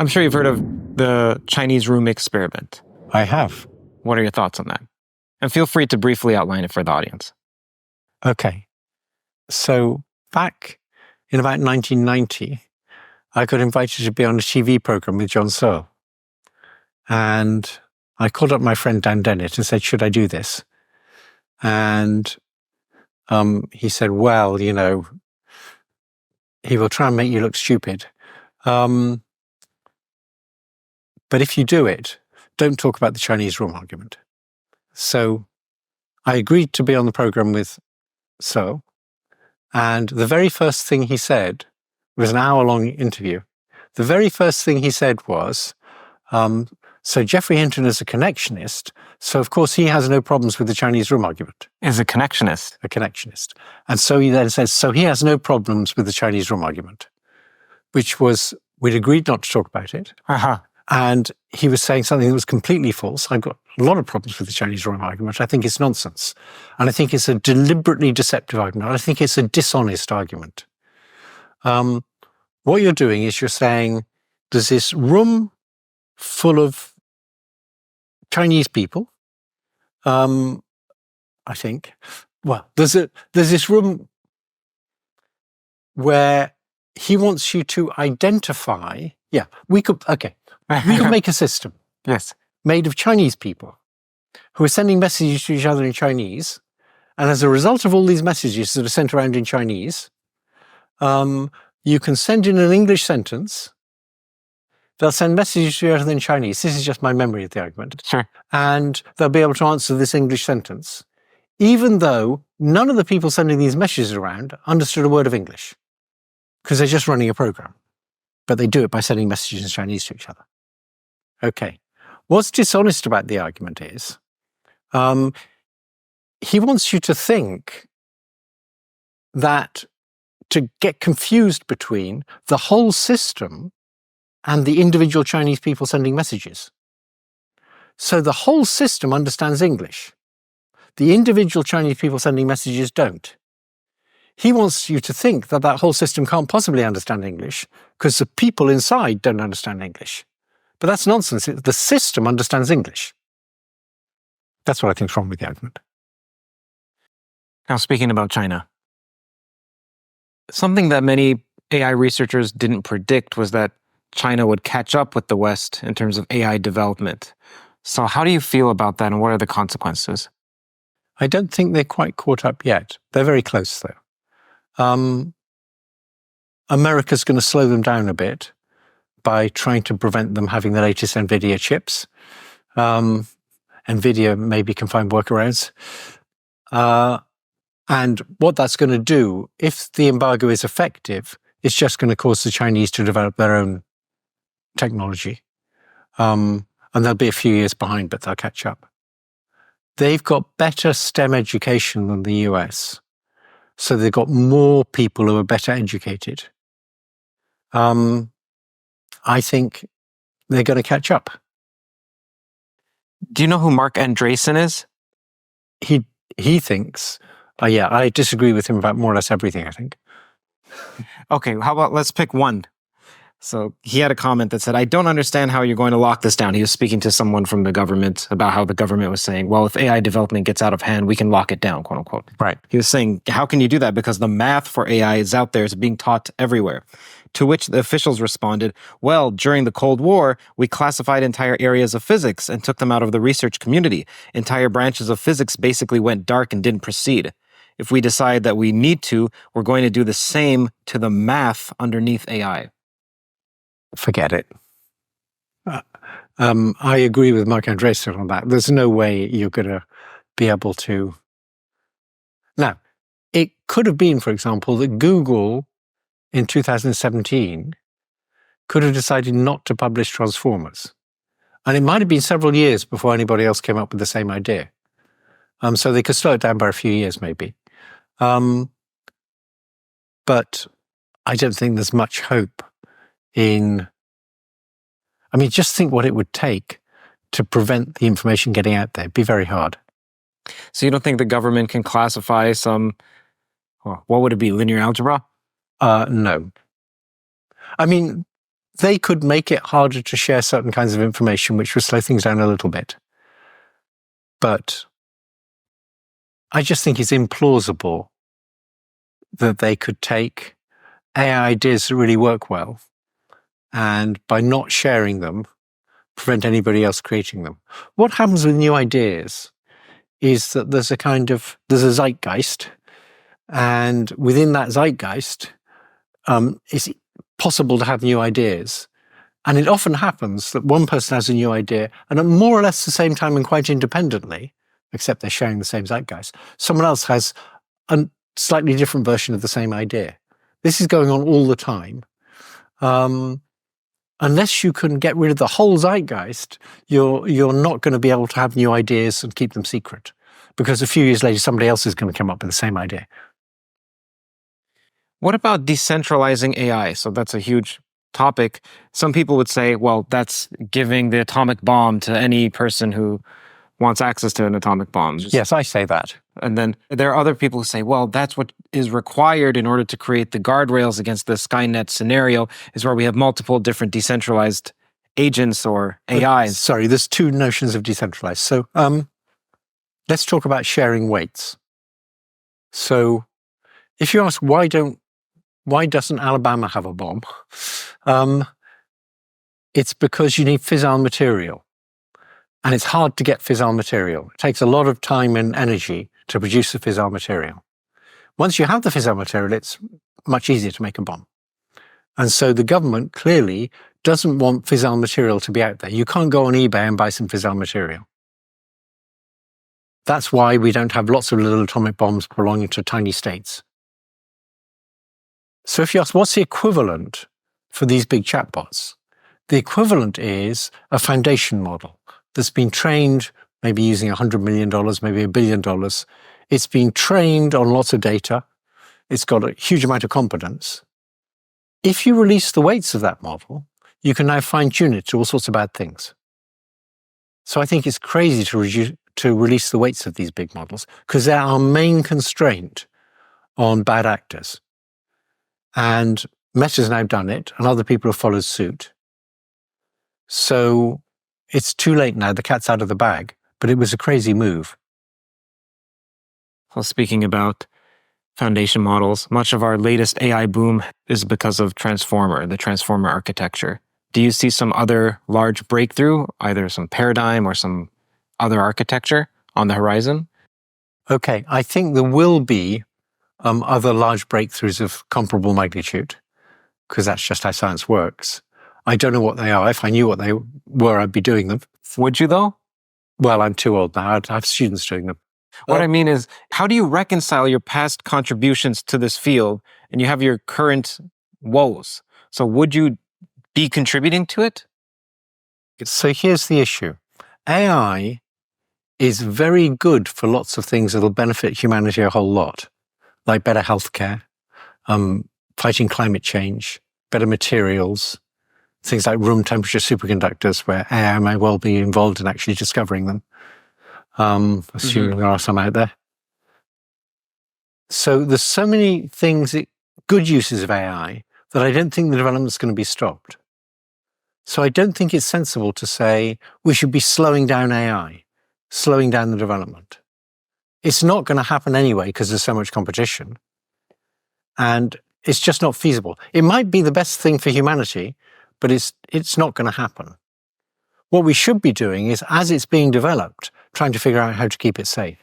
I'm sure you've heard of the Chinese room experiment. I have. What are your thoughts on that? And feel free to briefly outline it for the audience. Okay. So back in about 1990, I got invited to be on a TV program with John Searle. And I called up my friend Dan Dennett and said, should I do this? And he said, well, he will try and make you look stupid. But if you do it, don't talk about the Chinese room argument. So I agreed to be on the program with Searle. And the very first thing he said was an hour-long interview. The very first thing he said was, so Geoffrey Hinton is a connectionist, so of course he has no problems with the Chinese room argument. Is a connectionist. A connectionist. And so he then says, so he has no problems with the Chinese room argument, which was, we'd agreed not to talk about it. Uh-huh. And he was saying something that was completely false. I've got a lot of problems with the Chinese room argument. I think it's nonsense. And I think it's a deliberately deceptive argument. I think it's a dishonest argument. What you're doing is you're saying there's this room full of Chinese people. I think. Well, there's this room where he wants you to identify. Yeah, we could make a system. Yes. Made of Chinese people who are sending messages to each other in Chinese. And as a result of all these messages that are sent around in Chinese, you can send in an English sentence. They'll send messages to each other in Chinese. This is just my memory of the argument. Sure. And they'll be able to answer this English sentence, even though none of the people sending these messages around understood a word of English, because they're just running a program. But they do it by sending messages in Chinese to each other. Okay. What's dishonest about the argument is, he wants you to think that to get confused between the whole system and the individual Chinese people sending messages. So the whole system understands English. The individual Chinese people sending messages don't. He wants you to think that that whole system can't possibly understand English because the people inside don't understand English. But that's nonsense. The system understands English. That's what I think is wrong with the argument. Now, speaking about China, something that many AI researchers didn't predict was that China would catch up with the West in terms of AI development. So how do you feel about that, and what are the consequences? I don't think they're quite caught up yet. They're very close, though. America's going to slow them down a bit by trying to prevent them having the latest NVIDIA chips. NVIDIA maybe can find workarounds. And what that's going to do, if the embargo is effective, it's just going to cause the Chinese to develop their own technology. And they'll be a few years behind, but they'll catch up. They've got better STEM education than the US. So they've got more people who are better educated. I think they're going to catch up. Do you know who Mark Andreessen is? He thinks, I disagree with him about more or less everything, I think. Okay, how about let's pick one. So he had a comment that said, I don't understand how you're going to lock this down. He was speaking to someone from the government about how the government was saying, well, if AI development gets out of hand, we can lock it down, quote unquote. Right. He was saying, how can you do that? Because the math for AI is out there, it's being taught everywhere. To which the officials responded, well, during the Cold War, we classified entire areas of physics and took them out of the research community. Entire branches of physics basically went dark and didn't proceed. If we decide that we need to, we're going to do the same to the math underneath AI. Forget it. I agree with Mark Andreessen on that. There's no way you're going to be able to. Now, it could have been, for example, that Google in 2017 could have decided not to publish Transformers. And it might have been several years before anybody else came up with the same idea. So they could slow it down by a few years, maybe. But I don't think there's much hope just think what it would take to prevent the information getting out there. It'd be very hard. So you don't think the government can classify some, what would it be, linear algebra? No. they could make it harder to share certain kinds of information, which would slow things down a little bit. But I just think it's implausible that they could take AI ideas that really work well and by not sharing them, prevent anybody else creating them. What happens with new ideas is that there's a zeitgeist, and within that zeitgeist, it's possible to have new ideas. And it often happens that one person has a new idea, and at more or less the same time and quite independently, except they're sharing the same zeitgeist, someone else has a slightly different version of the same idea. This is going on all the time. Unless you can get rid of the whole zeitgeist, you're not going to be able to have new ideas and keep them secret, because a few years later, somebody else is going to come up with the same idea. What about decentralizing AI? So that's a huge topic. Some people would say, well, that's giving the atomic bomb to any person who wants access to an atomic bomb. Yes, I say that. And then there are other people who say, well, that's what is required in order to create the guardrails against the Skynet scenario, is where we have multiple different decentralized agents or AIs. Sorry, there's two notions of decentralized. So let's talk about sharing weights. So if you ask, why doesn't Alabama have a bomb? It's because you need fissile material. And it's hard to get fissile material. It takes a lot of time and energy to produce the fissile material. Once you have the fissile material, it's much easier to make a bomb. And so the government clearly doesn't want fissile material to be out there. You can't go on eBay and buy some fissile material. That's why we don't have lots of little atomic bombs belonging to tiny states. So if you ask, what's the equivalent for these big chatbots? The equivalent is a foundation model that's been trained, maybe using $100 million, maybe $1 billion. It's been trained on lots of data. It's got a huge amount of competence. If you release the weights of that model, you can now fine-tune it to all sorts of bad things. So I think it's crazy to release the weights of these big models, because they're our main constraint on bad actors. And Meta's now done it, and other people have followed suit. So it's too late now. The cat's out of the bag, but it was a crazy move. Well, speaking about foundation models, much of our latest AI boom is because of the transformer architecture. Do you see some other large breakthrough, either some paradigm or some other architecture on the horizon? Okay, I think there will be other large breakthroughs of comparable magnitude, because that's just how science works. I don't know what they are. If I knew what they were, I'd be doing them. Would you, though? Well, I'm too old now. I'd have students doing them. What I mean is, how do you reconcile your past contributions to this field and you have your current woes? So would you be contributing to it? So here's the issue. AI is very good for lots of things that'll benefit humanity a whole lot, like better healthcare, fighting climate change, better materials, things like room temperature superconductors, where AI may well be involved in actually discovering them, assuming there are some out there. So there's so many things, good uses of AI, that I don't think the development's going to be stopped. So I don't think it's sensible to say we should be slowing down AI, slowing down the development. It's not going to happen anyway because there's so much competition. And it's just not feasible. It might be the best thing for humanity, but it's not going to happen. What we should be doing is, as it's being developed, trying to figure out how to keep it safe.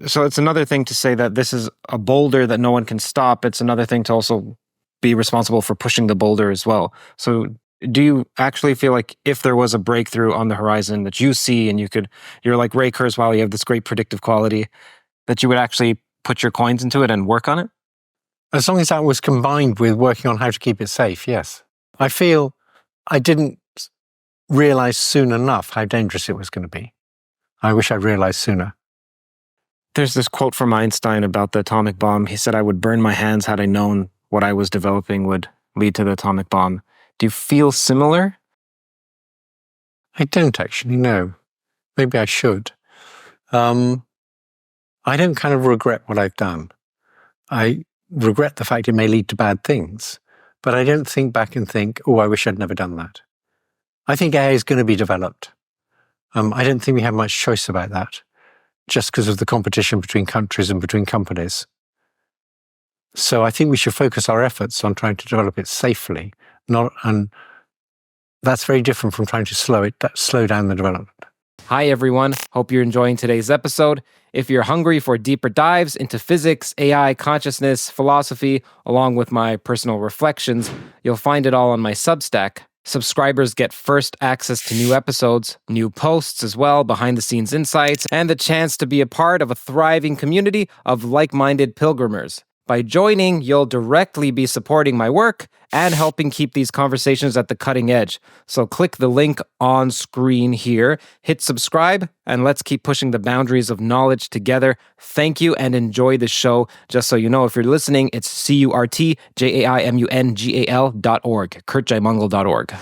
So it's another thing to say that this is a boulder that no one can stop. It's another thing to also be responsible for pushing the boulder as well. So do you actually feel like if there was a breakthrough on the horizon that you see and you're like Ray Kurzweil, you have this great predictive quality, that you would actually put your coins into it and work on it? As long as that was combined with working on how to keep it safe, yes. I feel I didn't realize soon enough how dangerous it was going to be. I wish I'd realized sooner. There's this quote from Einstein about the atomic bomb. He said, "I would burn my hands had I known what I was developing would lead to the atomic bomb." Do you feel similar? I don't actually know. Maybe I should. I don't kind of regret what I've done. I regret the fact it may lead to bad things, but I don't think back and think, oh, I wish I'd never done that. I think AI is going to be developed. I don't think we have much choice about that, just because of the competition between countries and between companies. So I think we should focus our efforts on trying to develop it safely, and that's very different from trying to slow down the development. Hi, everyone. Hope you're enjoying today's episode. If you're hungry for deeper dives into physics, AI, consciousness, philosophy, along with my personal reflections, you'll find it all on my Substack. Subscribers get first access to new episodes, new posts as well, behind-the-scenes insights, and the chance to be a part of a thriving community of like-minded pilgrimers. By joining, you'll directly be supporting my work and helping keep these conversations at the cutting edge. So click the link on screen here, hit subscribe, and let's keep pushing the boundaries of knowledge together. Thank you and enjoy the show. Just so you know, if you're listening, it's CurtJaimungal.org, CurtJaimungal.org.